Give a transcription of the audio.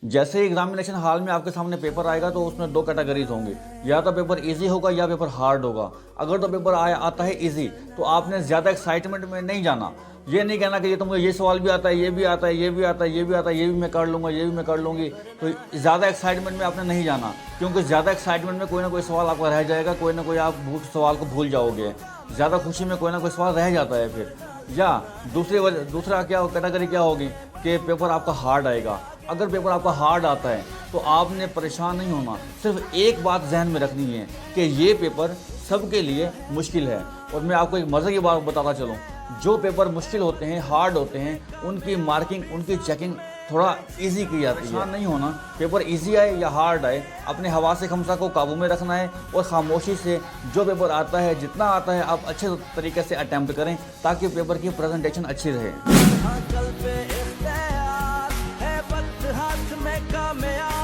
जैसे ही examination hall में आपके सामने पेपर आएगा तो उसमें दो कैटेगरीज होंगे, या तो पेपर इजी होगा या पेपर हार्ड होगा। अगर तो पेपर आता है इजी तो आपने ज़्यादा एक्साइटमेंट में नहीं जाना। ये नहीं कहना कि ये तो मुझे ये सवाल भी आता है, ये भी आता है, ये भी आता है, ये भी आता है, ये भी मैं कर लूँगा, ये भी मैं कर लूँगी। तो ज़्यादा एक्साइटमेंट में आपने नहीं जाना, क्योंकि ज़्यादा एक्साइटमेंट में कोई ना कोई सवाल आपका रह जाएगा, कोई ना कोई आप सवाल को भूल जाओगे। ज़्यादा खुशी में कोई ना कोई सवाल रह जाता है फिर। या दूसरा क्या कैटेगरी क्या होगी कि पेपर आपका हार्ड आएगा। अगर पेपर आपका हार्ड आता है तो आपने परेशान नहीं होना, सिर्फ एक बात जहन में रखनी है कि ये पेपर सबके लिए मुश्किल है। और मैं आपको एक मज़े की बात बताता चलूँ, जो पेपर मुश्किल होते हैं, हार्ड होते हैं, उनकी मार्किंग, उनकी चेकिंग थोड़ा इजी की जाती है। परेशान नहीं होना, पेपर इजी आए या हार्ड आए, अपने हवासे खमसा को काबू में रखना है और खामोशी से जो पेपर आता है, जितना आता है, आप अच्छे तरीके से अटैम्प्ट करें ताकि पेपर की प्रेजेंटेशन अच्छी रहे। कल पे इख्तियार है, वक्त हाथ में कामयाब।